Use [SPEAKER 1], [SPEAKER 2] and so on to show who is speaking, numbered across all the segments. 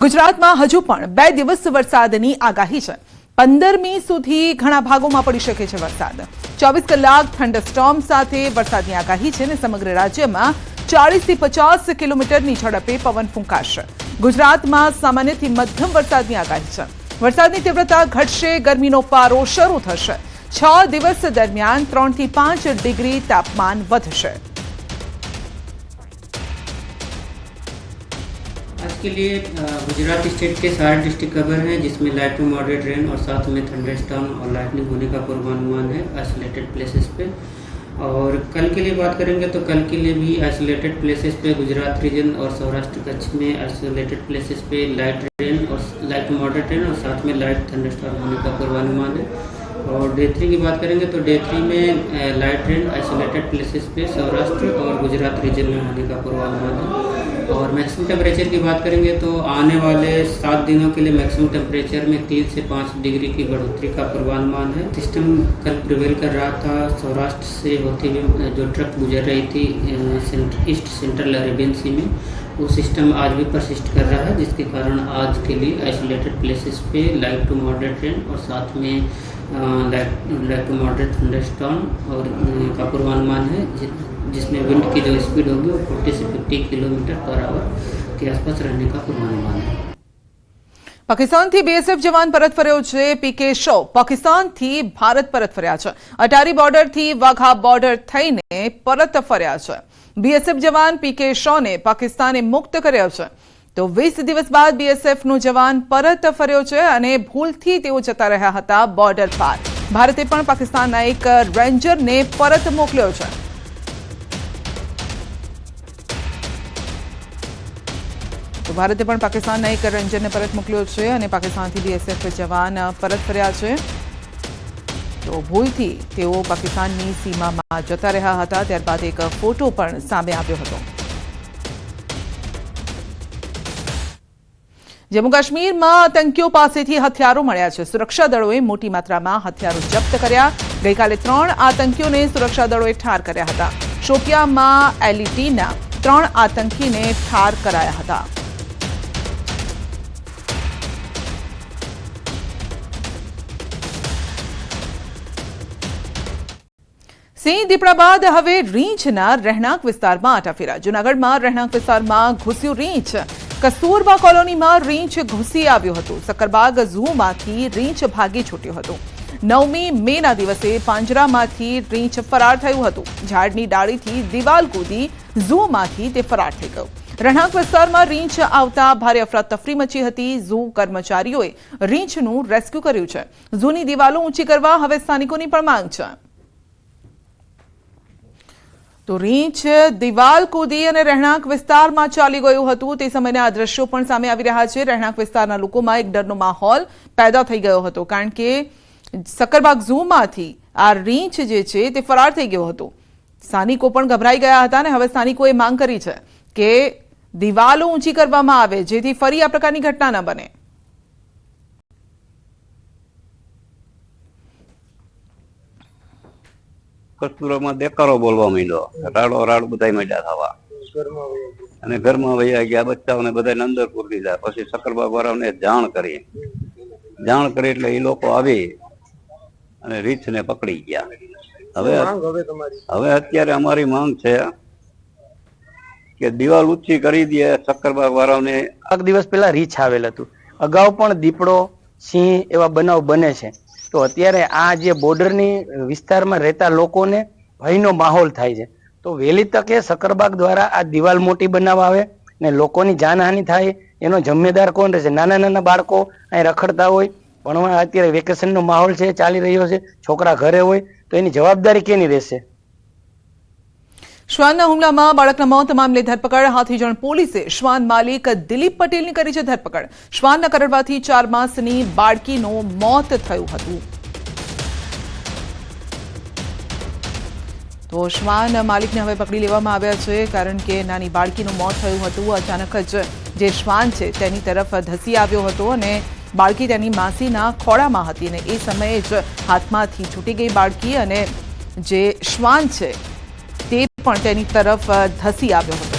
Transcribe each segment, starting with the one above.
[SPEAKER 1] ગુજરાતમાં હજુ પણ 2 દિવસ વરસાદની આગાહી છે। 15મી સુધી ઘણા ભાગોમાં પડી શકે છે વરસાદ। 24 કલાક થંડરસ્ટોર્મ સાથે વરસાદની આગાહી છે અને સમગ્ર રાજ્યમાં 40 થી 50 કિલોમીટરની ઝડપે પવન ફૂંકાશે। ગુજરાતમાં સામાન્યથી મધ્યમ વરસાદની આગાહી છે। વરસાદની તીવ્રતા ઘટશે, ગરમીનો પારો શરૂ થશે। 6 દિવસ દરમિયાન 3 થી 5 ડિગ્રી તાપમાન વધશે।
[SPEAKER 2] आज के लिए गुजरात स्टेट के सारे डिस्ट्रिक्ट कवर हैं, जिसमें लाइट टू मॉडरेट रेन और साथ में थंडरस्टॉर्म और लाइटनिंग होने का पूर्वानुमान है आइसोलेटेड प्लेसेस पे। और कल के लिए बात करेंगे तो कल के लिए भी आइसोलेटेड प्लेसेस पे गुजरात रीजन और सौराष्ट्र कच्छ में आइसोलेटेड प्लेसेस पे लाइट रेन और लाइट टू मॉडरेट रेन और साथ में लाइट थंडरस्टॉर्म होने का पूर्वानुमान है। और डे 3 की बात करेंगे तो डे 3 में लाइट रेन आइसोलेटेड प्लेसेस पे सौराष्ट्र और गुजरात रीजन में होने का पूर्वानुमान है। और मैक्सिमम टेम्परेचर की बात करेंगे तो आने वाले 7 दिनों के लिए मैक्सिमम टेम्परेचर में 3 से 5 डिग्री की बढ़ोतरी का पूर्वानुमान है। सिस्टम कल प्रिवेल कर रहा था सौराष्ट्र से होते हुए, जो ट्रक गुजर रही थी ईस्ट सेंट्रल अरेबियन सी में, वो सिस्टम आज भी परसिस्ट कर रहा है, जिसके कारण आज के लिए आइसोलेटेड प्लेसेस पे लाइट टू मॉडरेट रेन और साथ में लाइट टू मॉडरेट थंडरस्टॉर्म और का पूर्वानुमान है, जिसमें विंड की जो स्पीड होगी वो 40 से 50 किलोमीटर पर आवर के आसपास रहने का पूर्वानुमान है।
[SPEAKER 1] पाकिस्तानથી બીએસએફ જવાન પરત ફર્યો છે। પીકે શો પાકિસ્તાનથી ભારત પરત ફર્યા છે। અટારી બોર્ડરથી વાઘા બોર્ડર થઈને પરત ફર્યા છે। બીએસએફ જવાન પીકે શોને પાકિસ્તાને મુક્ત કર્યો છે। તો 20 દિવસ બાદ બીએસએફનો જવાન પરત ફર્યો છે અને ભૂલથી તેઓ જતા રહ્યા હતા બોર્ડર પાર। ભારતે પણ પાકિસ્તાનના એક રેન્જરને પરત મોકલ્યો છે। તો ભારતે પણ પાકિસ્તાનના એક રેન્જરને પરત મોકલ્યો છે અને પાકિસ્તાનથી બીએસએફ જવાન પરત ફર્યા છે। તો ભૂલથી તેઓ પાકિસ્તાનની સીમામાં જતા રહ્યા હતા, ત્યારબાદ એક ફોટો પણ સામે આવ્યો હતો। જમ્મુ કાશ્મીરમાં આતંકીઓ પાસેથી હથિયારો મળ્યા છે। સુરક્ષા દળોએ મોટી માત્રામાં હથિયારો જપ્ત કર્યા। ગઈકાલે 3 આતંકીઓને સુરક્ષા દળોએ ઠાર કર્યા હતા। શોપિયામાં એલઈટીના 3 આતંકીને ઠાર કરાયા હતા। સિંહ દીપડા બાદ હવે રીંછના રહેણાંક વિસ્તારમાં આટાફેરા। જૂનાગઢમાં રહેણાંક વિસ્તારમાં ઘૂસ્યું રીંછ। કસ્તુરબા કોલોનીમાં રીંછ ઘૂસી આવ્યું હતું। સક્કરબાગ ઝૂમાંથી રીંછ ભાગી છૂટ્યું હતું। 9મી મેના દિવસે પાંજરામાંથી રીંછ ફરાર થયું હતું। ઝાડની ડાળીથી દિવાલ કૂદી ઝૂમાંથી તે ફરાર થઈ ગયું। રહેણાંક વિસ્તારમાં રીંછ આવતા ભારે અફરાતફરી મચી હતી। ઝૂ કર્મચારીઓએ રીંછનું રેસ્ક્યુ કર્યું છે। ઝૂની દિવાલો ઊંચી કરવા હવે સ્થાનિકોની પણ માંગ છે। તો રીંછ દિવાલ કૂદી અને રહેણાંક વિસ્તારમાં ચાલી ગયું હતું। તે સમયના આ દ્રશ્યો પણ સામે આવી રહ્યા છે। રહેણાંક વિસ્તારના લોકોમાં એક ડરનો માહોલ પેદા થઈ ગયો હતો, કારણ કે સક્કરબાગ ઝૂમાંથી આ રીંછ જે છે તે ફરાર થઈ ગયો હતો। સ્થાનિકો પણ ગભરાઈ ગયા હતા અને હવે સ્થાનિકોએ માંગ કરી છે કે દિવાલો ઊંચી કરવામાં આવે, જેથી ફરી આ પ્રકારની ઘટના ન બને।
[SPEAKER 3] કસ્તુરામાં દેકારો બોલવા માંડ્યો, રાડો રાડ બધા માંડ્યા થવા અને ઘરમાં વૈયા ગયા। બચ્ચાઓને બધાને અંદર પૂરી દીધા। પછી સક્કરબાગ વાળાને જાણ કરી એટલે એ લોકો આવી અને રીંછને પકડી ગયા। હવે અત્યારે અમારી માંગ છે કે દિવાલ ઊંચી કરી દે સક્કરબાગ વાળાને।
[SPEAKER 4] એક દિવસ પહેલા રીંછ આવેલ હતું। અગાઉ પણ દીપડો, સિંહ એવા બનાવ બને છે। તો અત્યારે આ જે બોર્ડરની વિસ્તારમાં રહેતા લોકોને ભયનો માહોલ થાય છે। તો વહેલી તકે સક્કરબાગ દ્વારા આ દિવાલ મોટી બનાવવા આવે ને લોકોની જાનહાનિ થાય, એનો જિમ્મેદાર કોણ રહેશે? નાના નાના બાળકો અહીં રખડતા હોય, ભણવા અત્યારે વેકેશનનો માહોલ છે, ચાલી રહ્યો છે, છોકરા ઘરે હોય, તો એની જવાબદારી કેની રહેશે?
[SPEAKER 1] શ્વાનના હુમલામાં બાળકના મોત મામલે ધરપકડ। હાથીજણ પોલીસે શ્વાન માલિક દિલીપ પટેલની કરી છે ધરપકડ। શ્વાનના કરડવાથી 4 માસની બાળકીનું મોત થયું હતું। તો શ્વાન માલિકને હવે પકડી લેવામાં આવ્યા છે, કારણ કે નાની બાળકીનું મોત થયું હતું। અચાનક જ જે શ્વાન છે તેની તરફ ધસી આવ્યો હતો અને બાળકી તેની માસીના ખોળામાં હતી અને એ સમયે જ હાથમાંથી છૂટી ગઈ બાળકી અને જે શ્વાન છે તે પણ તેની તરફ ધસી આવ્યો હતો।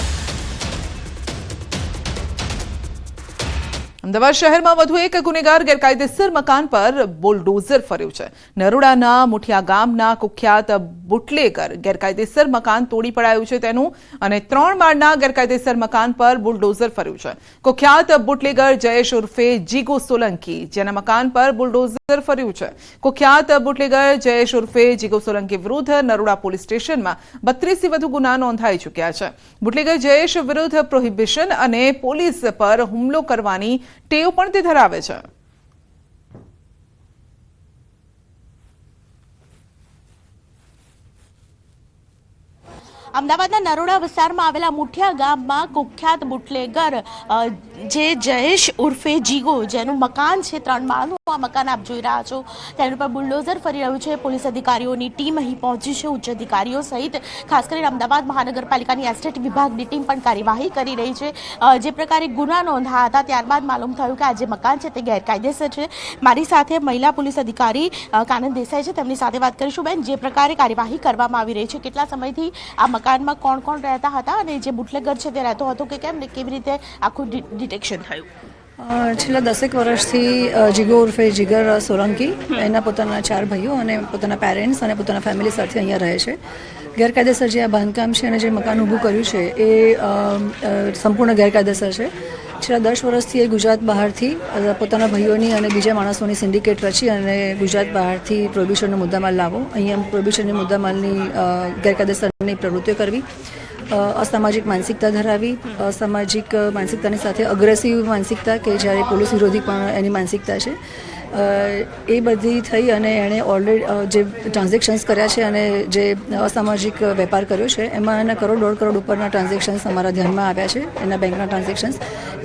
[SPEAKER 1] અમદાવાદ શહેરમાં વધુ એક ગુનેગાર ગેરકાયદેસર મકાન પર બુલડોઝર ફર્યું છે. નરોડાના મુઠિયા ગામના કુખ્યાત બુટલેગર ગેરકાયદેસર મકાન તોડી પડાયું છે તેનું અને 3 માળના ગેરકાયદેસર મકાન પર બુલડોઝર ફર્યું છે. કુખ્યાત બુટલેગર જયેશ ઉર્ફે જીગો સોલંકી જેના મકાન પર બુલડોઝર ફર્યું છે. કુખ્યાત બુટલેગર જયેશ ઉર્ફે જીગો સોલંકી વિરુદ્ધ નરોડા પોલીસ સ્ટેશનમાં 32 થી વધુ ગુના નોંધાઈ ચૂક્યા છે. બુટલેગર જયેશ વિરુદ્ધ પ્રોહિબિશન અને પોલીસ પર હુમલો કરવાની ટેવ પણ તે ધરાવે છે.
[SPEAKER 5] અમદાવાદના નરોડા વિસ્તારમાં આવેલા મુઠિયા ગામમાં કુખ્યાત બુટલેગર જે જયેશ ઉર્ફે જીગો જેનું મકાન છે 3 માળનું આ મકાન આપ જોઈ રહ્યા છો તેના પર બુલડોઝર ફરી રહ્યું છે. પોલીસ અધિકારીઓની ટીમ અહીં પહોંચી છે. ઉચ્ચ અધિકારીઓ સહિત ખાસ કરીને અમદાવાદ મહાનગરપાલિકાની એસ્ટેટ વિભાગની ટીમ પણ કાર્યવાહી કરી રહી છે. જે પ્રકારે ગુના નોંધાયા હતા ત્યારબાદ માલુમ થયું કે આ જે મકાન છે તે ગેરકાયદેસર છે. મારી સાથે મહિલા પોલીસ અધિકારી કાનન દેસાઈ છે, તેમની સાથે વાત કરીશું. બેન, જે પ્રકારે કાર્યવાહી કરવામાં આવી રહી છે, કેટલા સમયથી આ મકાનમાં કોણ કોણ રહેતા હતા અને જે બુટલેગર છે તે રહેતો હતો કે કેમ ને કેવી રીતે આખું ડિટેક્શન થયું?
[SPEAKER 6] છેલ્લા 10 વર્ષથી જીગો ઉર્ફે જીગર સોલંકી એના પોતાના 4 ભાઈઓ અને પોતાના પેરેન્ટ્સ અને પોતાના ફેમિલી સાથે અહીંયા રહે છે. ગેરકાયદેસર જે આ બાંધકામ છે અને જે મકાન ઊભું કર્યું છે એ સંપૂર્ણ ગેરકાયદેસર છે. છેલ્લા 10 વર્ષથી એ ગુજરાત બહારથી પોતાના ભાઈઓની અને બીજા માણસોની સિન્ડિકેટ રચી અને ગુજરાત બહારથી પ્રોહિબિશનનો મુદ્દામાલ લાવો, અહીંયા પ્રોહિબિશનની મુદ્દામાલની ગેરકાયદેસરની પ્રવૃત્તિઓ કરવી, અસામાજિક માનસિકતા ધરાવી, અસામાજિક માનસિકતાની સાથે અગ્રેસિવ માનસિકતા કે જ્યારે પોલીસ વિરોધી પણ એની માનસિકતા છે, એ બધી થઈ અને એણે ઓલરેડી જે ટ્રાન્ઝેક્શન્સ કર્યા છે અને જે અસામાજિક વેપાર કર્યો છે એમાં એના કરોડ 1.5 કરોડ ઉપરના ટ્રાન્ઝેક્શન્સ અમારા ધ્યાનમાં આવ્યા છે, એના બેંકના ટ્રાન્ઝેક્શન્સ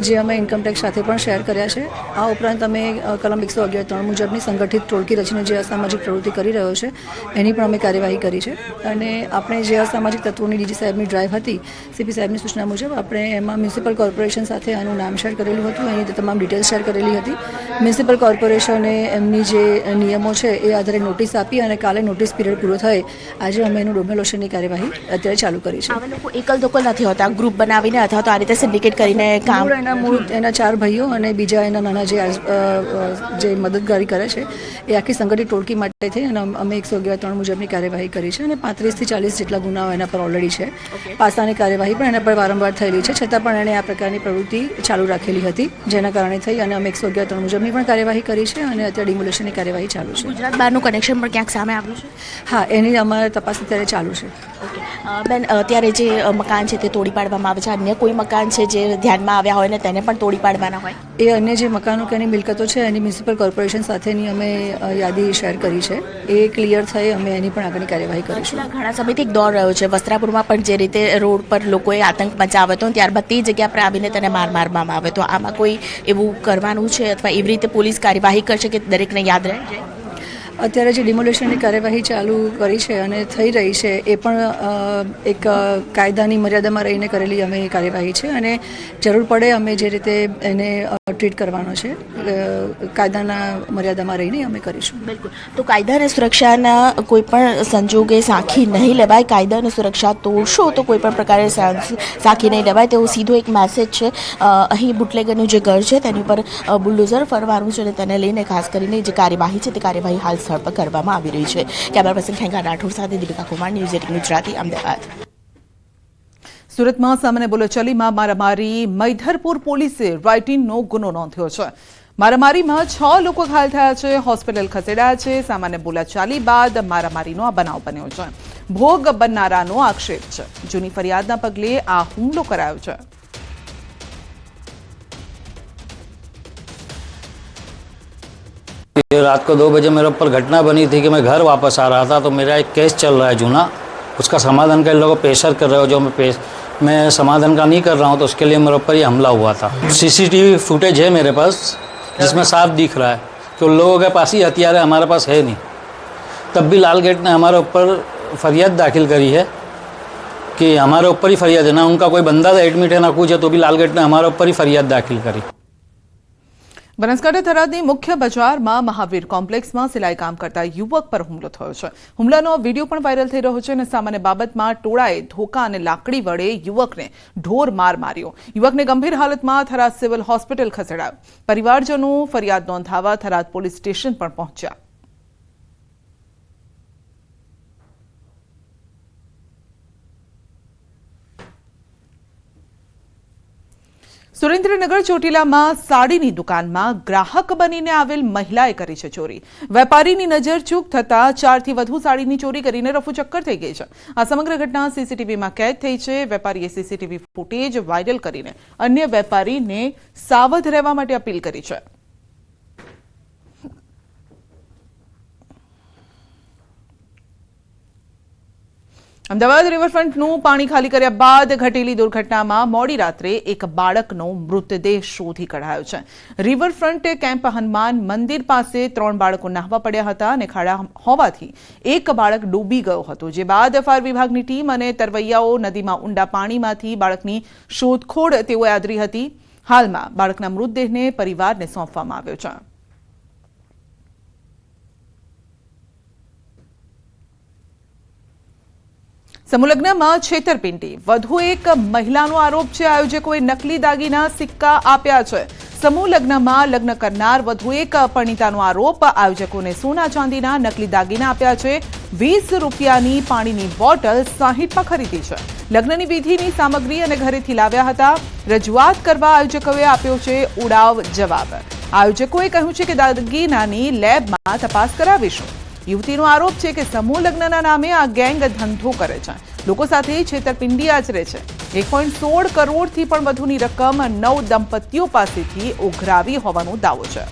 [SPEAKER 6] જે અમે ઇન્કમટેક્સ સાથે પણ શેર કર્યા છે. આ ઉપરાંત અમે કલમ 111(3) મુજબની સંગઠિત ટોળકી રચીને જે અસામાજિક પ્રવૃત્તિ કરી રહ્યો છે એની પણ અમે કાર્યવાહી કરી છે. અને આપણે જે અસામાજિક તત્વોની ડીજી સાહેબની ડ્રાઈવ હતી, સીપી સાહેબની સૂચના મુજબ આપણે એમાં મ્યુનિસિપલ કોર્પોરેશન સાથે આનું નામ શેર કરેલું હતું, એની તમામ ડિટેલ્સ શેર કરેલી હતી. મ્યુનિસિપલ કોર્પોરેશન અને એમની જે નિયમો છે એ આધારે નોટિસ આપી અને કાલે નોટિસ પીરિયડ પૂરો થાય આજે અમે એનું ડોમિનેશનની કાર્યવાહી અત્યારે ચાલુ કરી છે.
[SPEAKER 5] આવા લોકો એકલ દોકલ નથી હોતા, ગ્રુપ બનાવીને અથવા તો આ રીતે સિન્ડિકેટ કરીને કામ.
[SPEAKER 6] એના 4 ભાઈઓ અને બીજા એના નાના જે મદદગારી કરે છે એ આખી સંગઠિત ટોળકી માટે થઈ અને અમે 111(3) મુજબની કાર્યવાહી કરી છે અને 35 થી 40 જેટલા ગુનાઓ એના પર ઓલરેડી છે. પાસાની કાર્યવાહી પણ એના પર વારંવાર થયેલી છે, છતાં પણ એણે આ પ્રકારની પ્રવૃત્તિ ચાલુ રાખેલી હતી, જેના કારણે થઈ અને અમે 111(3) મુજબની પણ કાર્યવાહી કરી છે અને અત્યારે ડિમોલેશનની કાર્યવાહી ચાલુ છે.
[SPEAKER 5] ગુજરાત બહારનું કનેક્શન પણ ક્યાંક સામે આવ્યું છે?
[SPEAKER 6] હા, એની અમારે તપાસ અત્યારે ચાલુ છે.
[SPEAKER 5] બેન, અત્યારે જે મકાન છે તે તોડી પાડવામાં આવે છે, અન્ય કોઈ મકાન છે જે ધ્યાનમાં આવ્યા હોય ને તેને પણ તોડી પાડવાના હોય?
[SPEAKER 6] એ અન્ય જે મકાનો કે એની મિલકતો છે એની મ્યુનિસિપલ કોર્પોરેશન સાથેની અમે યાદી શેર કરી છે, એ ક્લિયર થઈ અમે એની પણ આગળની કાર્યવાહી કરીશું.
[SPEAKER 5] ઘણા સમયથી એક દોર રહ્યો છે વસ્ત્રાપુરમાં પણ, જે રીતે રોડ પર લોકોએ આતંક મચાવ્યો હતો ત્યારબાદ તે જગ્યા પર આવીને તેને મારવામાં આવે તો આમાં કોઈ એવું કરવાનું છે અથવા એવી રીતે પોલીસ કાર્યવાહી કરશે કે દરેકને યાદ રહે જાય?
[SPEAKER 6] અત્યારે જે ડિમોલેશનની કાર્યવાહી ચાલુ કરી છે અને થઈ રહી છે એ પણ એક કાયદાની મર્યાદામાં રહીને કરેલી અમે કાર્યવાહી છે અને જરૂર પડે અમે જે રીતે એને ટ્રીટ કરવાનો છે કાયદાના મર્યાદામાં રહીને અમે કરીશું.
[SPEAKER 5] બિલકુલ. તો કાયદા અને સુરક્ષાના કોઈ પણ સંજોગે સાખી નહીં લેવાય, કાયદા અને સુરક્ષા તોડશો તો કોઈ પણ પ્રકારે સાખી નહીં લેવાય તેવો સીધો એક મેસેજ છે. અહીં બુટલેગરનું જે ઘર છે તેની પર બુલડોઝર ફરવાનું છે અને તેને લઈને ખાસ કરીને જે કાર્યવાહી છે તે કાર્યવાહી હાલ સ્થળ પર કરવામાં આવી રહી છે. કેમેરા પર્સન ખેંગા રાઠોડ સાથે દીપિકા કુમાર, ન્યૂઝ 18 ગુજરાતી, અમદાવાદ.
[SPEAKER 1] સુરતમાં સામાન્ય બોલાચાલીમાં મારામારી, મૈધરપુર પોલીસે રાઇટિંગનો ગુનો નોંધ્યો છે. મારામારીમાં 6 લોકો ઘાયલ થયા છે, હોસ્પિટલ ખસેડાયા છે. સામાન્ય બોલાચાલી બાદ મારામારીનો આ બનાવ બન્યો છે. ભોગ બનનારાનો આક્ષેપ છે, જૂની ફરિયાદના પગલે આ હુમલો કરાયો છે.
[SPEAKER 7] रात को 2 बजे मेरे ऊपर घटना बनी थी कि मैं घर वापस आ रहा था, तो मेरा एक केस चल रहा है जूना, उसका समाधान का लोग प्रेशर कर रहे हो, जो मैं समाधान का नहीं कर रहा हूँ, तो उसके लिए मेरे ऊपर ये हमला हुआ था. CCTV फुटेज है मेरे पास जिसमें साफ दिख रहा है कि उन लोगों के पास ही हथियार है, हमारे पास है नहीं. तब भी लाल गेट ने हमारे ऊपर फरियाद दाखिल करी है कि हमारे ऊपर ही फरियाद है, ना उनका कोई बंदा एडमिट है ना कुछ है, तो भी लाल गेट ने हमारे ऊपर ही फरियाद दाखिल करी.
[SPEAKER 1] બનાસકાંઠા થરાદની મુખ્ય બજારમાં મહાવીર કોમ્પ્લેક્સમાં સિલાઈ કામ કરતા યુવક પર હુમલો થયો છે. હુમલાનો વિડીયો પણ વાયરલ થઈ રહ્યો છે અને સામાન્ય બાબતમાં ટોળાએ ધોકા અને લાકડી વડે યુવકને ઢોર માર માર્યો. યુવકને ગંભીર હાલતમાં થરાદ સિવિલ હોસ્પિટલ ખસેડાયો. પરિવારજનો ફરિયાદ નોંધાવવા થરાદ પોલીસ સ્ટેશન પણ પહોંચ્યા. સુરેન્દ્રનગર ચોટીલામાં સાડીની દુકાનમાં ગ્રાહક બનીને આવેલ મહિલાએ કરી છે ચોરી. વેપારીની નજર ચૂક થતા 4 થી વધુ સાડીની ચોરી કરીને રફુચક્કર થઈ ગઈ છે. આ સમગ્ર ઘટના સીસીટીવીમાં કેદ થઈ છે. વેપારીએ સીસીટીવી ફૂટેજ વાયરલ કરીને અન્ય વેપારીને સાવધ રહેવા માટે અપીલ કરી છે. અમદાવાદ રિવરફ્રન્ટનું પાણી ખાલી કર્યા બાદ ઘટેલી દુર્ઘટનામાં મોડી રાત્રે એક બાળકનો મૃતદેહ શોધી કઢાયો છે. રિવરફ્રન્ટ કેમ્પ હનુમાન મંદિર પાસે 3 બાળકો નાહવા પડ્યા હતા અને ખાડા હોવાથી એક બાળક ડૂબી ગયો હતો. જે બાદ ફાયર વિભાગની ટીમ અને તરવૈયાઓ નદીમાં ઊંડા પાણીમાંથી બાળકની શોધખોળ તેઓએ આદરી હતી. હાલમાં બાળકના મૃતદેહને પરિવારને સોંપવામાં આવ્યો છે. સમૂહલગ્નમાં છેતરપિંડી. વધુ એક મહિલાનો આરોપ છે. આયોજકોએ નકલી દાગીના સિક્કા આપ્યા છે. સમૂહલગ્નમાં લગ્ન કરનાર વધુ એક પરિણીતાનો આરોપ. આયોજકોને સોના ચાંદીના નકલી દાગીના આપ્યા છે. 20 રૂપિયાની પાણીની બોટલ 60માં ખરીદી છે. લગ્નની વિધિની સામગ્રી અને ઘરેથી લાવ્યા હતા. રજૂઆત કરવા આયોજકોએ આપ્યો છે ઉડાવ જવાબ. આયોજકોએ કહ્યું છે કે દાગીનાની લેબમાં તપાસ કરાવીશું. યુવતીનો આરોપ છે કે સમૂહ લગ્નના નામે આ ગેંગ ધંધો કરે છે. લોકો સાથે છેતરપિંડી આચરે છે. 1.16 કરોડથી પણ વધુની રકમ 9 દંપતીઓ પાસેથી ઉઘરાવી હોવાનો દાવો છે.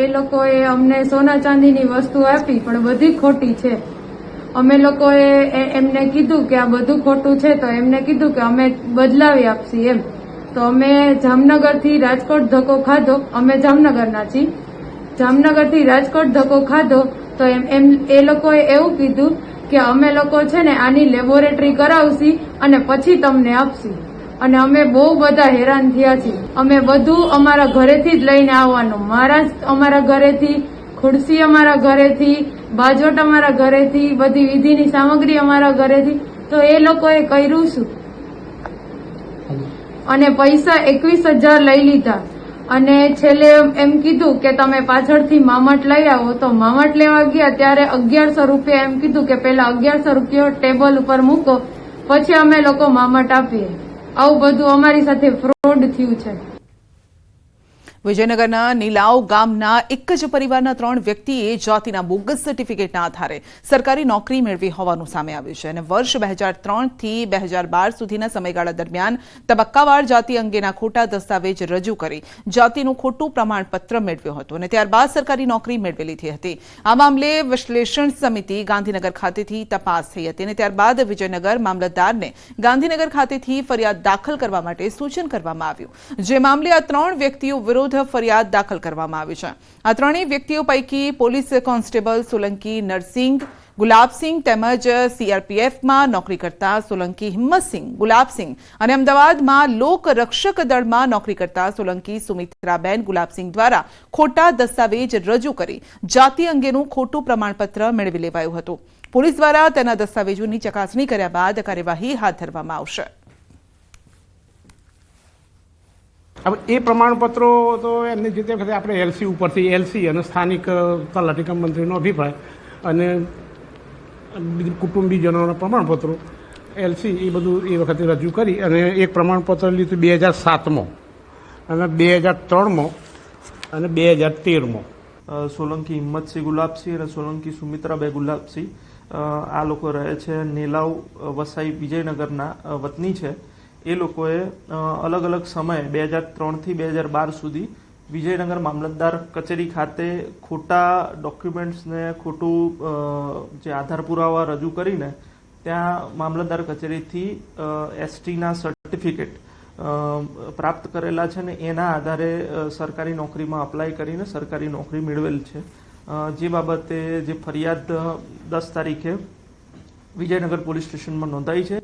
[SPEAKER 8] એ લોકોએ અમને સોના ચાંદીની વસ્તુ આપી પણ બધી ખોટી છે. અમે લોકોએ એમને કીધું કે આ બધું ખોટું છે તો એમને કીધું કે અમે બદલાવી આપશી એમ. તો અમે જામનગરથી રાજકોટ ધક્કો ખાધો. અમે જામનગરના છીએ. જામનગરથી રાજકોટ ધક્કો ખાધો તો એમ એ લોકોએ એવું કીધું કે અમે લોકો છે ને આની લેબોરેટરી કરાવશી અને પછી તમને આપશી. અને અમે બહુ બધા હેરાન થયા છીએ. અમે બધું અમારા ઘરેથી જ લઈને આવવાનું. મહારાજ અમારા ઘરેથી, ખુરશી અમારા ઘરેથી, બાજોટ અમારા ઘરેથી, બધી વિધિની સામગ્રી અમારા ઘરેથી. તો એ લોકોએ કર્યું શું? અને પૈસા 21,000 લઈ લીધા. અને છેલ્લે એમ કીધું કે તમે પાછળથી મામટ લઈ આવો. તો મામટ લેવા ગયા ત્યારે 1100 રૂપિયા એમ કીધું કે પેલા 1100 રૂપિયા ટેબલ ઉપર મૂકો પછી અમે લોકો મામટ આપીએ. આવું બધું અમારી સાથે ફ્રોડ થયું છે.
[SPEAKER 1] વિજયનગરના નીલાવ ગામના એક જ પરિવારના 3 વ્યક્તિએ જાતિના બોગસ સર્ટિફિકેટના આધારે સરકારી નોકરી મેળવી હોવાનું સામે આવ્યું છે. અને વર્ષ 2003 થી 2012 સુધીના સમયગાળા દરમિયાન તબક્કાવાર જાતિ અંગેના ખોટા દસ્તાવેજ રજૂ કરી જાતિનું ખોટું પ્રમાણપત્ર મેળવ્યું હતું અને ત્યારબાદ સરકારી નોકરી મેળવી લીધી હતી. આ મામલે વિશ્લેષણ સમિતિ ગાંધીનગર ખાતેથી તપાસ થઈ હતી અને ત્યારબાદ વિજયનગર મામલતદારને ગાંધીનગર ખાતેથી ફરિયાદ દાખલ કરવા માટે સૂચન કરવામાં આવ્યું. જે મામલે આ 3 વ્યક્તિઓ વિરુદ્ધ ફરિયાદ દાખલ કરવામાં આવી છે. આ 3 વ્યક્તિઓ પૈકી પોલીસ કોન્સ્ટેબલ સોલંકી નરસિંહ ગુલાબસિંહ તેમજ સીઆરપીએફમાં નોકરી કરતા સોલંકી હિંમતસિંહ ગુલાબસિંહ અને અમદાવાદમાં લોક રક્ષક દળમાં નોકરી કરતા સોલંકી સુમિત્રાબેન ગુલાબસિંહ દ્વારા ખોટા દસ્તાવેજ રજૂ કરી જાતિ અંગેનું ખોટું પ્રમાણપત્ર મેળવી લેવાયું હતું. પોલીસ દ્વારા તેના દસ્તાવેજોની ચકાસણી કર્યા બાદ કાર્યવાહી હાથ ધરવામાં આવશે.
[SPEAKER 9] હવે એ પ્રમાણપત્રો તો એમની જે વખતે આપણે એલસી ઉપરથી એલસી અને સ્થાનિક તલાટી કમ મંત્રીનો અભિપ્રાય અને કુટુંબીજનોના પ્રમાણપત્રો એલસી એ બધું એ વખતે રજૂ કરી અને એક પ્રમાણપત્ર લીધું 2007માં અને 2003માં અને 2013માં.
[SPEAKER 10] સોલંકી હિંમતસિંહ ગુલાબસિંહ અને સોલંકી સુમિત્રાબાઈ ગુલાબસિંહ આ લોકો રહે છે નેલાવ વસાઈ વિજયનગરના વતની છે. એ લોકોએ અલગ અલગ સમયે 2003થી 2012 સુધી વિજયનગર મામલતદાર કચેરી ખાતે ખોટા ડોક્યુમેન્ટ્સને ખોટું જે આધાર પુરાવા રજૂ કરીને ત્યાં મામલતદાર કચેરીથી એસટીના સર્ટિફિકેટ પ્રાપ્ત કરેલા છે ને એના આધારે સરકારી નોકરીમાં અપ્લાય કરીને સરકારી નોકરી મેળવેલ છે. જે બાબતે જે ફરિયાદ 10 તારીખે વિજયનગર પોલીસ સ્ટેશનમાં નોંધાઈ છે.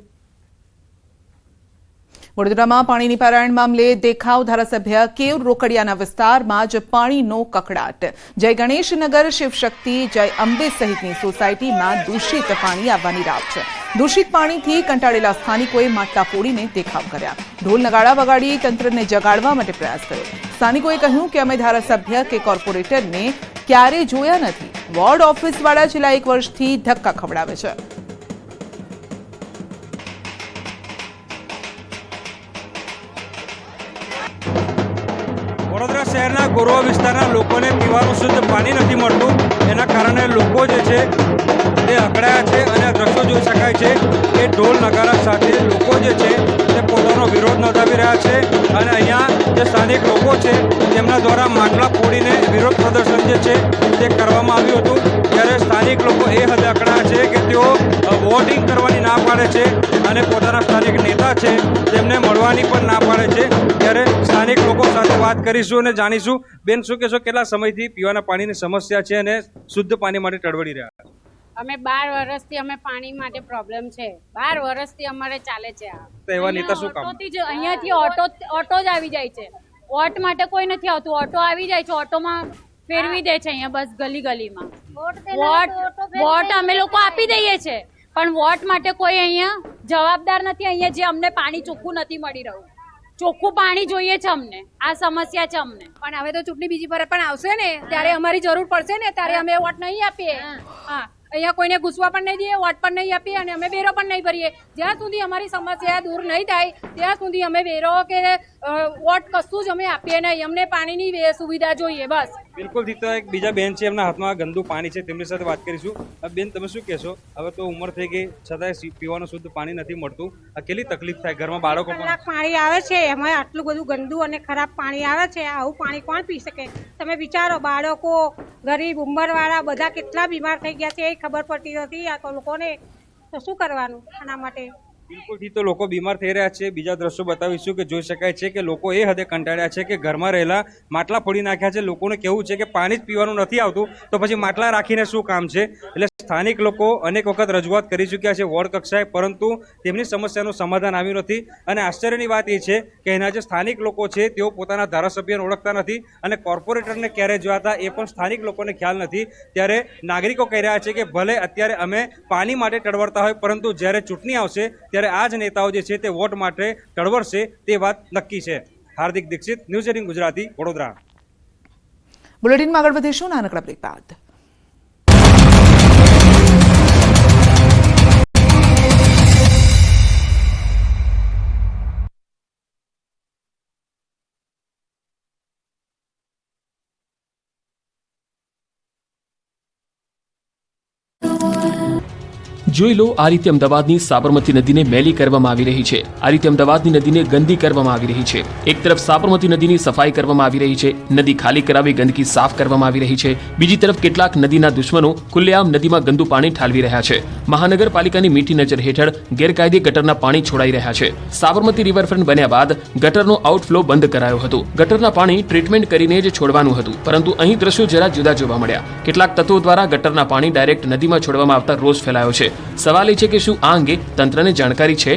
[SPEAKER 1] વડોદરામાં પાણીની પારાયણ મામલે દેખાવ ધારાસભ્ય કેયુર રોકડિયાના વિસ્તારમાં જ પાણીનો કકડાટ. જય ગણેશનગર, શિવશક્તિ, જય અંબે સહિતની સોસાયટીમાં દૂષિત પાણી આવવાની રાવ છે. દૂષિત પાણીથી કંટાળેલા સ્થાનિકોએ માટલા ફોડીને દેખાવ કર્યા. ઢોલ નગાડા વગાડી તંત્રને જગાડવા માટે પ્રયાસ કર્યો. સ્થાનિકોએ કહ્યું કે અમે ધારાસભ્ય કે કોર્પોરેટરને ક્યારે જોયા નથી. વોર્ડ ઓફિસવાળા છેલ્લા 1 વર્ષથી ધક્કા ખવડાવે છે.
[SPEAKER 11] વડોદરા શહેરના ગોરવા વિસ્તારના લોકોને પીવાનું શુદ્ધ પાણી નથી મળતું. એના કારણે લોકો જે છે તે અકળાયા છે અને આ દ્રશ્યો જોઈ શકાય છે કે ઢોલ નગારા સાથે લોકો જે છે તે પોતાનો વિરોધ નોંધાવી રહ્યા છે અને અહીંયા જે સ્થાનિક લોકો છે તેમના દ્વારા માટલા ફોડીને વિરોધ પ્રદર્શન જે છે તે કરવામાં આવ્યું હતું. ત્યારે સ્થાનિક લોકો એ હદે અકળાયા છે કે તેઓ વોટિંગ કરવાની ના પાડે છે અને પોતાના સ્થાનિક નેતા છે તેમને મળવાની પણ ના પાડે છે. ત્યારે સ્થાનિક લોકો સાથે વાત કરીશું અને જાણીશું. બેન, શું કહેશો, કેટલા સમયથી પીવાના પાણીની સમસ્યા છે અને શુદ્ધ પાણી માટે ટળવડી રહ્યા છે?
[SPEAKER 12] અમે 12 વર્ષથી અમે પાણી માટે પ્રોબ્લેમ છે. 12 વર્ષથી અમારે ચાલે છે આ.
[SPEAKER 11] તો એવા નેતા શું કામ?
[SPEAKER 12] અહીંયાથી ઓટો જ આવી જાય છે. વોટ માટે કોઈ નથી આવતું. ઓટો આવી જાય છે, ઓટોમાં ફેરવી દે છે અહીંયા બસ ગલીમાં. વોટ અમે લોકો આપી દઈએ છે પણ વોટ માટે કોઈ અહીંયા જવાબદાર નથી. અહીંયા જે અમને પાણી ચોખ્ખું નથી મળી રહ્યું. ચોખ્ખું પાણી જોઈએ છે અમને. આ સમસ્યા છે અમને.
[SPEAKER 8] પણ હવે તો ચૂંટણી બીજી પર પણ આવશે ને, ત્યારે અમારી જરૂર પડશે ને, ત્યારે અમે વોટ નહીં આપીએ. હા, અહીંયા કોઈને ઘૂસવા પણ નહીં દઈએ, વોટ પણ નહીં આપીએ અને અમે વેરો પણ નહીં ભરીએ. જ્યાં સુધી અમારી સમસ્યા દૂર નહીં થાય ત્યાં સુધી અમે વેરો કે વોટ કશું જ અમે આપીએ નહીં. અમને પાણીની સુવિધા જોઈએ બસ.
[SPEAKER 11] બિલકુલ. તો એક બીજા બેન છે, એમના હાથમાં ગંદુ પાણી છે, તેમની સાથે વાત કરીશું. બેન, તમે શું કહેશો? હવે તો ઉંમર થઈ ગઈ છતાંય પીવાનું શુદ્ધ પાણી નથી મળતું. આ કેટલી તકલીફ થાય? ઘરમાં બાળકો પણ
[SPEAKER 8] પાણી આવે છે, એમાં આટલું બધું ગંદુ અને ખરાબ પાણી આવે છે. આવું પાણી કોણ પી શકે? તમે વિચારો, બાળકો, ગરીબ, ઉંમરવાળા બધા કેટલા બીમાર થઈ ગયા છે એ ખબર પડતી નથી આ લોકોને. તો શું કરવાનું આના માટે?
[SPEAKER 11] બિલકુલથી તો લોકો બીમાર થઈ રહ્યા છે. બીજા દ્રશ્યો બતાવીશું કે જોઈ શકાય છે કે લોકો એ હદે કંટાળ્યા છે કે ઘરમાં રહેલા માટલા ફોડી નાખ્યા છે. લોકોને કેવું છે કે પાણી જ પીવાનું નથી આવતું, તો પછી માટલા રાખીને શું કામ છે? એટલે સ્થાનિક લોકો અનેક વખત રજૂઆત કરી ચૂક્યા છે વોર્ડ કક્ષાએ, પરંતુ તેમની સમસ્યાનું સમાધાન આવ્યું નથી. અને આશ્ચર્યની વાત એ છે કે એના જે સ્થાનિક લોકો છે તેઓ પોતાના ધારાસભ્યને ઓળખતા નથી અને કોર્પોરેટરને ક્યારે જોયા હતા એ પણ સ્થાનિક લોકોને ખ્યાલ નથી. ત્યારે નાગરિકો કહી રહ્યા છે કે ભલે અત્યારે અમે પાણી માટે ટળવળતા હોય, પરંતુ જ્યારે ચૂંટણી આવશે ત્યારે આ જ નેતાઓ જે છે તે વોટ માટે ટળવળશે તે વાત નક્કી છે. હાર્દિક દીક્ષિત, ન્યૂઝ 18 ગુજરાતી, વડોદરા.
[SPEAKER 1] બુલેટિનમાં આગળ વધીશું નાનકડા બ્રેક બાદ.
[SPEAKER 13] જોઈ લો, આ રીતે અમદાવાદની સાબરમતી નદીને મેલી કરવામાં આવી રહી છે. આ રીતે અમદાવાદની નદીને ગંદી કરવામાં આવી રહી છે. એક તરફ સાબરમતી નદીની સફાઈ કરવામાં આવી રહી છે, નદી ખાલી કરાવી ગંદકી સાફ કરવામાં આવી રહી છે. બીજી તરફ કેટલાક નદીના દુશ્મનો ખુલ્લેઆમ નદીમાં ગંદુ પાણી ઠાલવી રહ્યા છે. મહાનગરપાલિકાની મીઠી નજર હેઠળ ગેરકાયદે ગટરના પાણી છોડાઈ રહ્યા છે. સાબરમતી રિવરફ્રન્ટ બન્યા બાદ ગટરનો આઉટફ્લો બંધ કરાયો હતો. ગટરના પાણી ટ્રીટમેન્ટ કરીને જ છોડવાનું હતું, પરંતુ અહીં દ્રશ્યો જરા જુદા જોવા મળ્યા. કેટલાક તત્વો દ્વારા ગટરના પાણી ડાયરેક્ટ નદીમાં છોડવામાં આવતા રોષ ફેલાયો છે. સવાલ એ છે કે શું આ અંગે તંત્રને જાણકારી છે?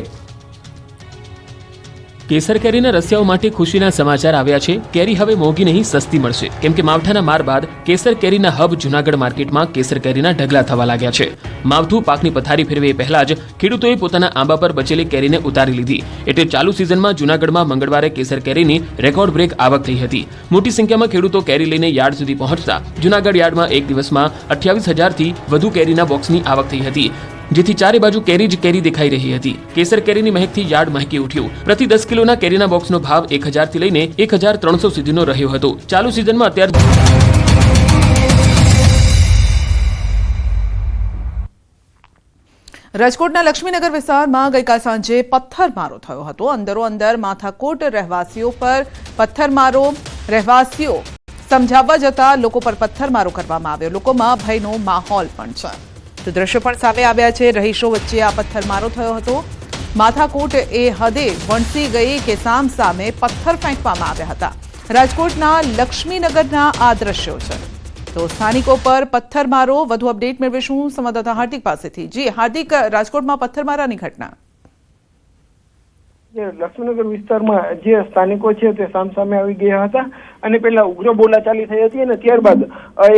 [SPEAKER 13] કેસર કેરીના રસિયાઓ માટે ખુશીના સમાચાર આવ્યા છે. કેરી હવે મોંઘી નહીં, સસ્તી મળશે, કેમ કે માવઠાના માર બાદ કેસર કેરીના હબ જૂનાગઢ માર્કેટમાં કેસર કેરીના ઢગલા થવા લાગ્યા છે. માવઠું પાકની પથારી ફેરવે પહેલા જ ખેડૂતોએ પોતાના આંબા પર બચેલી કેરીને ઉતારી લીધી. એટલે ચાલુ સિઝનમાં જૂનાગઢમાં મંગળવારે કેસર કેરીની રેકોર્ડ બ્રેક આવક થઈ હતી. મોટી સંખ્યામાં ખેડૂતો કેરી લઈને યાર્ડ સુધી પહોંચતા જૂનાગઢ યાર્ડમાં એક દિવસમાં 28,000થી વધુ કેરીના બોક્સની આવક થઈ હતી, જેથી ચારે બાજુ કેરી જ કેરી દેખાઈ રહી હતી. કેસર કેરીની મહેકથી યાર્ડ મહેકી ઉઠ્યું. પ્રતિ 10 કિલોના કેરીના બોક્સનો ભાવ 1,000 થી લઈને 1,300 સુધીનો રહ્યો હતો. ચાલુ સિઝનમાં અત્યાર
[SPEAKER 1] રાજકોટના લક્ષ્મીનગર વિસ્તારમાં ગઈકાલ સાંજે પથ્થરમારો થયો હતો. અંદરો અંદર માથાકોટ રહેવાસીઓ પર પથ્થરમારો. રહેવાસીઓ સમજાવવા જતા લોકો પર પથ્થરમારો કરવામાં આવ્યો. લોકોમાં ભયનો માહોલ પણ છે. તો દ્રશ્યો પણ સામે આવ્યા છે. રહીશો વચ્ચે આ પથ્થરમારો થયો હતો. માથાકોટ એ હદે વણસી ગઈ કે સામે પથ્થર ફેંકવામાં આવ્યા હતા. રાજકોટના લક્ષ્મીનગરના આ દ્રશ્યો છે. તો સ્થાનિકો પર પથ્થરમારો. વધુ અપડેટ મેળવીશું સંવાદદાતા હાર્દિક પાસેથી. જી હાર્દિક, રાજકોટમાં પથ્થરમારાની ઘટના.
[SPEAKER 14] જે લક્ષ્મીનગર વિસ્તારમાં જે સ્થાનિકો છે તે સામસામે આવી ગયા હતા અને પહેલા ઉગ્ર બોલાચાલી થઈ હતી અને ત્યારબાદ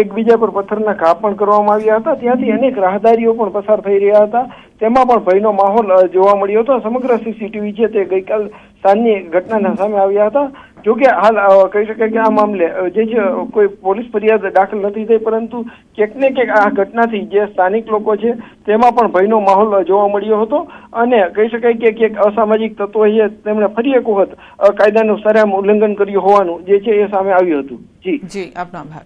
[SPEAKER 14] એકબીજા પર પથ્થરના ઘા પણ કરવામાં આવ્યા હતા. ત્યાંથી અનેક રાહદારીઓ પણ પસાર થઈ રહ્યા હતા. તેમાં પણ ભયનો માહોલ જોવા મળ્યો હતો. સમગ્ર સીસીટીવી છે તે ગઈકાલ સાંજની ઘટનાના સામે આવ્યા હતા. જોકે હાલ કહી શકાય કે આ મામલે જે છે કોઈ પોલીસ ફરિયાદ દાખલ નથી થઈ, પરંતુ ક્યાંક ને ક્યાંક આ ઘટનાથી જે સ્થાનિક લોકો છે તેમાં પણ ભયનો માહોલ જોવા મળ્યો હતો અને કહી શકાય કે ક્યાંક અસામાજિક તત્વો છે તેમણે ફરી એક વખત કાયદાનું સરેઆમ ઉલ્લંઘન કર્યું હોવાનું જે છે એ સામે આવ્યું હતું.
[SPEAKER 1] જી આપનો આભાર.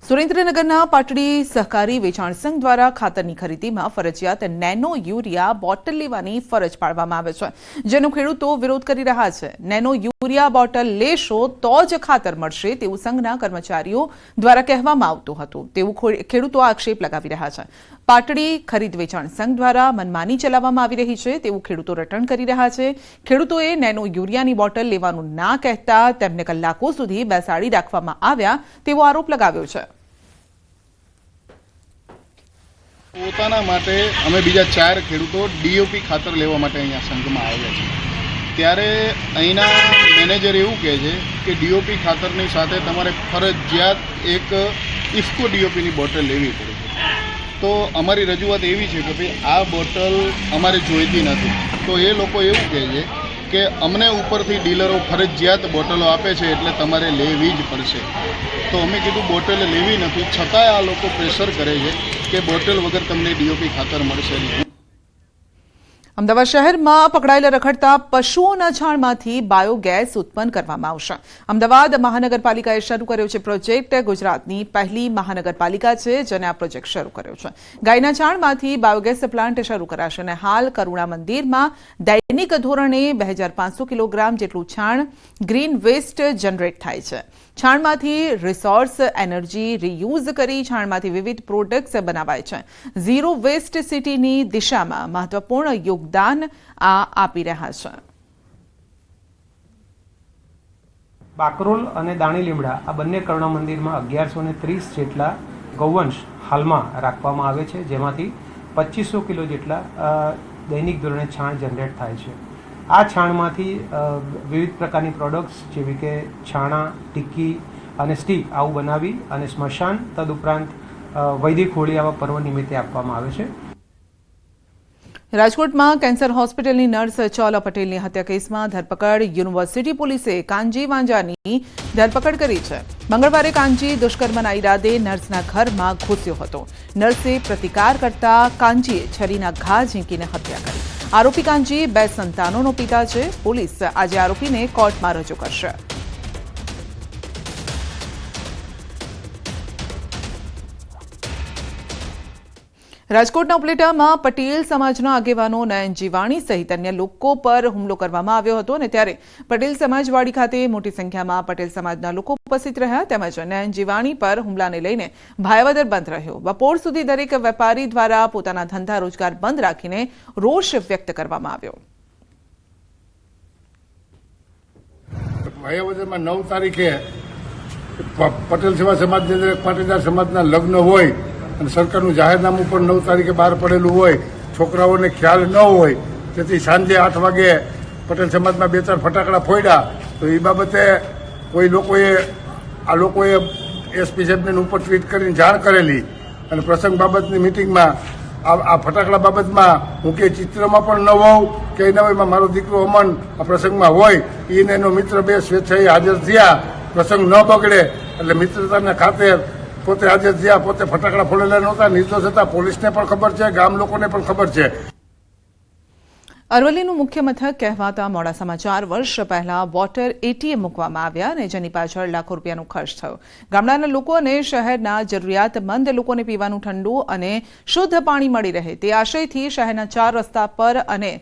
[SPEAKER 1] સુરેન્દ્રનગરના પાટડી સહકારી વેચાણ સંઘ દ્વારા ખાતરની ખરીદીમાં ફરજિયાત નેનો યુરિયા બોટલ લેવાની ફરજ પાડવામાં આવે છે, જેનો ખેડૂતો વિરોધ કરી રહ્યા છે. નેનો યુરિયા બોટલ લેશો તો જ ખાતર મળશે તેવું સંઘના કર્મચારીઓ દ્વારા કહેવામાં આવતું હતું, તેવું ખેડૂતો આક્ષેપ લગાવી રહ્યા છે. પાટડી ખરીદ વેચાણ સંઘ દ્વારા મનમાની ચલાવવામાં આવી રહી છે તેવું ખેડૂતો રટણ કરી રહ્યા છે. ખેડૂતોએ નેનો યુરિયાની બોટલ લેવાનું ના કહેતા તેમને કલાકો સુધી બેસાડી રાખવામાં આવ્યા તેવો આરોપ લગાવ્યો છે.
[SPEAKER 15] પોતાના માટે અમે બીજા 4 ખેડૂતો ડીઓપી ખાતર લેવા માટે અહીંયા સંઘમાં આવ્યા છે. ત્યારે અહીંના મેનેજર એવું કહે છે કે ડીઓપી ખાતરની સાથે તમારે ફરજિયાત એક ઇફકો ડીઓપીની બોટલ લેવી પડે છે. તો અમારી રજૂઆત એવી છે કે ભાઈ આ બોટલ અમારે જોઈતી નથી. તો એ લોકો એવું કહે છે કે અમને ઉપરથી ડીલરો ફરજિયાત બોટલો આપે છે એટલે તમારે લેવી જ પડશે. તો અમે કીધું બોટલ લેવી નથી, છતાંય આ લોકો પ્રેશર કરે છે કે બોટલ વગર તમને ડીઓપી ખાતર મળશે નહીં.
[SPEAKER 1] અમદાવાદ શહેરમાં પકડાયેલા રખડતા પશુઓના છાણમાંથી બાયોગેસ ઉત્પન્ન કરવામાં આવશે. અમદાવાદ મહાનગરપાલિકાએ શરૂ કર્યો છે પ્રોજેક્ટ. ગુજરાતની પહેલી મહાનગરપાલિકા છે જેને આ પ્રોજેક્ટ શરૂ કર્યો છે. ગાયના છાણમાંથી બાયોગેસ પ્લાન્ટ શરૂ કરાશે અને હાલ કરુણા મંદિરમાં દૈનિક ધોરણે 2500 કિલોગ્રામ જેટલું છાણ ગ્રીન વેસ્ટ જનરેટ થાય છે. છાણમાંથી રિસોર્સ એનર્જી રીયુઝ કરી છાણમાંથી વિવિધ પ્રોડક્ટ્સ બનાવાય છે. ઝીરો વેસ્ટ સિટીની દિશામાં મહત્વપૂર્ણ યોગદાન આ આપી રહ્યા છે.
[SPEAKER 16] બાકરોલ અને દાણી લીમડા આ બંને કરુણા મંદિરમાં 1130 જેટલા ગૌવંશ હાલમાં રાખવામાં આવે છે, જેમાંથી 2500 કિલો જેટલા દૈનિક ધોરણે છાણ જનરેટ થાય છે. આ છાણમાંથી વિવિધ પ્રકારની પ્રોડક્ટ્સ જેવી કે છાણા, ટિક્કી અને સ્ટીક આવું બનાવી અને સ્મશાન તદુપરાંત વૈદિક હોળી આવા પર્વ નિમિત્તે આપવામાં આવે છે.
[SPEAKER 1] રાજકોટમાં કેન્સર હોસ્પિટલની નર્સ ચોલા પટેલની હત્યા કેસમાં ધરપકડ. યુનિવર્સિટી પોલીસે કાંજી વાંજાની ધરપકડ કરી છે. મંગળવારે કાંજી દુષ્કર્મના ઈરાદે નર્સના ઘરમાં ઘૂસ્યો હતો. નર્સે પ્રતિકાર કરતા કાંજીએ છરીના ઘા ઝીંકીને હત્યા કરી. આરોપી કાંજી 2 સંતાનોનો પિતા છે. પોલીસ આજે આરોપીને કોર્ટમાં રજૂ કરશે. રાજકોટના ઉપલેટામાં પટેલ સમાજના આગેવાનો નયન જીવાણી સહિત અન્ય લોકો પર હુમલો કરવામાં આવ્યો હતો અને ત્યારે પટેલ સમાજવાડી ખાતે મોટી સંખ્યામાં પટેલ સમાજના લોકો ઉપસ્થિત રહ્યા તેમજ નયન જીવાણી પર હુમલાને લઈને ભાયાવદર બંધ રહ્યો. બપોર સુધી દરેક વેપારી દ્વારા પોતાના ધંધા રોજગાર બંધ રાખીને રોષ વ્યક્ત કરવામાં આવ્યો.
[SPEAKER 17] ભાયાવદરમાં 9 તારીખે પટેલ સેવા સમાજની અંદર પાટીદાર સમાજના લગ્ન હોય અને સરકારનું જાહેરનામું પણ 9 તારીખે બહાર પડેલું હોય, છોકરાઓને ખ્યાલ ન હોય, તેથી સાંજે 8 વાગે પટેલ સમાજમાં 2-4 ફટાકડા ફોડ્યા. તો એ બાબતે કોઈ લોકોએ એસપી સાહેબને ઉપર ટ્વીટ કરીને જાણ કરેલી અને પ્રસંગ બાબતની મિટિંગમાં આ ફટાકડા બાબતમાં હું કે ચિત્રમાં પણ ન હોઉં કે ન હોય, મારો દીકરો અમન આ પ્રસંગમાં હોય, એને એનો મિત્ર 2 સ્વેચ્છાએ હાજર થયા. પ્રસંગ ન બગડે એટલે મિત્રતાના ખાતર પોતે હાજર થયા, પોતે ફટાકડા ફોડેલા નહોતા, નિર્દોષ હતા. પોલીસને પણ ખબર છે, ગામ લોકોને પણ ખબર છે.
[SPEAKER 1] અરવલ્લીનું મુખ્ય મથક કહેવાતા મોડાસામાં 4 વર્ષ પહેલા વોટર એટીએમ મૂકવામાં આવ્યા અને જેની પાછળ લાખો રૂપિયાનો ખર્ચ થયો. ગામડાના લોકો અને શહેરના જરૂરિયાતમંદ લોકોને પીવાનું ઠંડુ અને શુદ્ધ પાણી મળી રહે તે આશયથી શહેરના 4 રસ્તા પર અને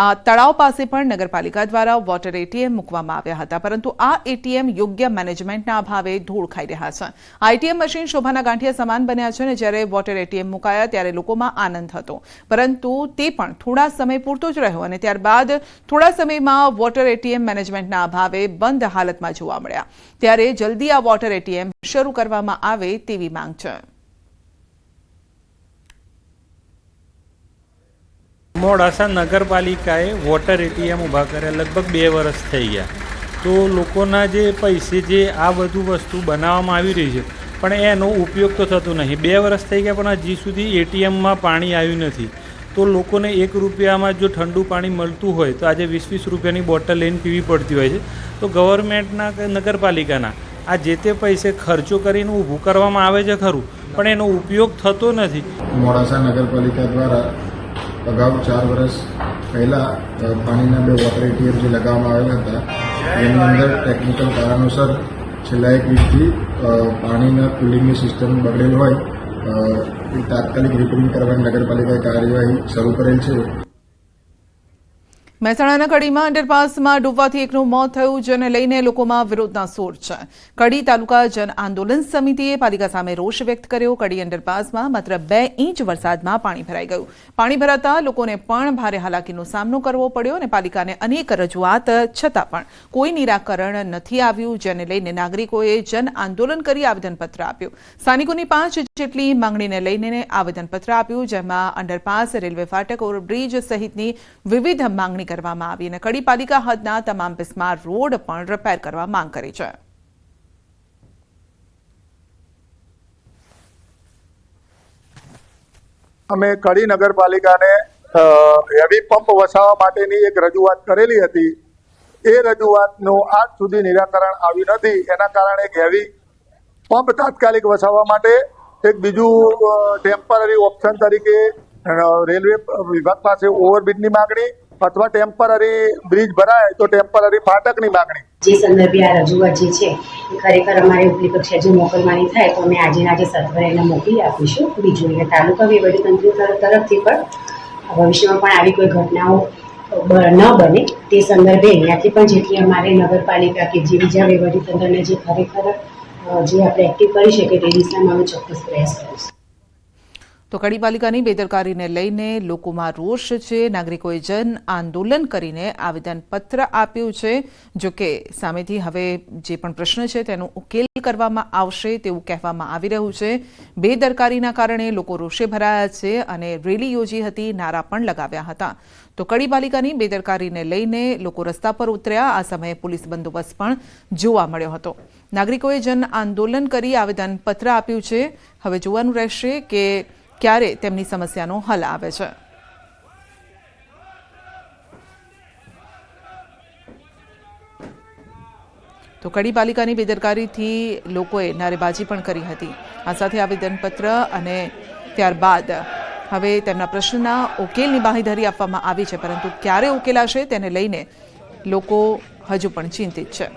[SPEAKER 1] આ તળાવ પાસે પણ નગરપાલિકા દ્વારા વોટર એટીએમ મૂકવામાં આવ્યા હતા, પરંતુ આ એટીએમ યોગ્ય મેનેજમેન્ટના અભાવે ધૂળ ખાઈ રહ્યા છે. આ એટીએમ મશીન શોભાના ગાંઠિયા સમાન બન્યા છે અને જ્યારે વોટર એટીએમ મુકાયા ત્યારે લોકોમાં આનંદ હતો, પરંતુ તે પણ થોડા સમય પૂરતો જ રહ્યો અને ત્યારબાદ થોડા સમયમાં વોટર એટીએમ મેનેજમેન્ટના અભાવે બંધ હાલતમાં જોવા મળ્યા. ત્યારે જલ્દી આ વોટર એટીએમ શરૂ કરવામાં આવે તેવી માંગ છે.
[SPEAKER 18] મોડાસા નગરપાલિકાએ વોટર એટીએમ ઊભા કર્યા, લગભગ 2 વર્ષ થઈ ગયા. તો લોકોના જે પૈસે જે આ બધું વસ્તુ બનાવવામાં આવી રહી છે પણ એનો ઉપયોગ તો થતો નહીં. 2 વર્ષ થઈ ગયા પણ હજી સુધી એટીએમમાં પાણી આવ્યું નથી. તો લોકોને 1 રૂપિયામાં જો ઠંડુ પાણી મળતું હોય તો આજે 20-20 રૂપિયાની બોટલ લઈને પીવી પડતી હોય છે. તો ગવર્મેન્ટના નગરપાલિકાના આ જે તે પૈસે ખર્ચો કરીને ઊભું કરવામાં આવે છે ખરું, પણ એનો ઉપયોગ થતો નથી.
[SPEAKER 19] મોડાસા નગરપાલિકા દ્વારા અગાઉ 4 વર્ષ પહેલાં પાણીના 2 વોટર એટીએમ જે લગાવવામાં આવેલા હતા એની અંદર ટેકનિકલ કારણોસર છેલ્લા 1 વીકથી પાણીના કુલિંગની સિસ્ટમ બગડેલ હોય એ તાત્કાલિક રિપેરિંગ કરવાની નગરપાલિકાએ કાર્યવાહી શરૂ કરેલ છે.
[SPEAKER 1] મહેસાણાના કડીમાં અંડરપાસમાં ડૂબવાથી એકનું મોત થયું, જેને લઈને લોકોમાં વિરોધના સૂર છે. કડી તાલુકા જન આંદોલન સમિતિએ પાલિકા સામે રોષ વ્યક્ત કર્યો. કડી અંડરપાસમાં માત્ર 2 ઇંચ વરસાદમાં પાણી ભરાઈ ગયું. પાણી ભરાતા લોકોને પણ ભારે હાલાકીનો સામનો કરવો પડ્યો અને પાલિકાને અનેક રજૂઆત છતાં પણ કોઈ નિરાકરણ નથી આવ્યું, જેને લઈને નાગરિકોએ જન આંદોલન કરી આવેદનપત્ર આપ્યું. સ્થાનિકોની 5 જેટલી માંગણીને લઈને આવેદનપત્ર આપ્યું, જેમાં અંડરપાસ, રેલવે ફાટક, ઓવરબ્રિજ સહિતની વિવિધ માંગણી કરવામાં આવી અને કડી પાલિકા હદના તમામ બિસ્માર રોડ પણ રિપેર કરવા માંગ કરી છે.
[SPEAKER 17] અમે કડી નગરપાલિકાને હેવી પંપ વસાવવા માટેની એક રજૂઆત કરેલી હતી. એ રજૂઆતનું આજ સુધી નિરાકરણ આવ્યું નથી. એના કારણે એક હેવી પંપ તાત્કાલિક વસાવવા માટે એક બીજું ટેમ્પરરી ઓપ્શન તરીકે રેલવે વિભાગ પાસે ઓવરબ્રિજની માંગણી અથવા ટેમ્પરરી બ્રિજ ભરાય તો ટેમ્પરરી ફાટકની માંગણી.
[SPEAKER 20] જે સંદર્ભે આ રજૂઆત જે છે એ ખરેખર અમારે ઉપલી કક્ષાએ જો મોકલવાની થાય તો અમે આજે સત્વરે એને મોકલી આપીશું. બીજું એટલે તાલુકા વહીવટીતંત્ર તરફથી પણ ભવિષ્યમાં પણ આવી કોઈ ઘટનાઓ ન બને તે સંદર્ભે અહીંયાથી પણ જેટલી અમારે નગરપાલિકા કે જે બીજા વહીવટીતંત્રને જે ખરેખર જે આપણે એક્ટિવ કરી શકીએ તે દિશામાં અમે ચોક્કસ પ્રયાસ કરીશું.
[SPEAKER 1] તો કડી પાલિકાની બેદરકારીને લઈને લોકોમાં રોષ છે. નાગરિકોએ જન આંદોલન કરીને આવેદનપત્ર આપ્યું છે. જોકે સામેથી હવે જે પણ પ્રશ્ન છે તેનો ઉકેલ કરવામાં આવશે તેવું કહેવામાં આવી રહ્યું છે. બેદરકારીના કારણે લોકો રોષે ભરાયા છે અને રેલી યોજી હતી, નારા પણ લગાવ્યા હતા. તો કડી પાલિકાની બેદરકારીને લઈને લોકો રસ્તા પર ઉતર્યા. આ સમયે પોલીસ બંદોબસ્ત પણ જોવા મળ્યો હતો. નાગરિકોએ જન આંદોલન કરી આવેદનપત્ર આપ્યું છે. હવે જોવાનું રહેશે કે ક્યારે તેમની સમસ્યાનો હલ આવે છે. તો કડી પાલિકાની બેદરકારીથી લોકોએ નારેબાજી પણ કરી હતી. આ સાથે આવેદનપત્ર અને ત્યારબાદ હવે તેમના પ્રશ્નના ઉકેલની બાંહેધરી આપવામાં આવી છે, પરંતુ ક્યારે ઉકેલાશે તેને લઈને લોકો હજુ પણ ચિંતિત છે.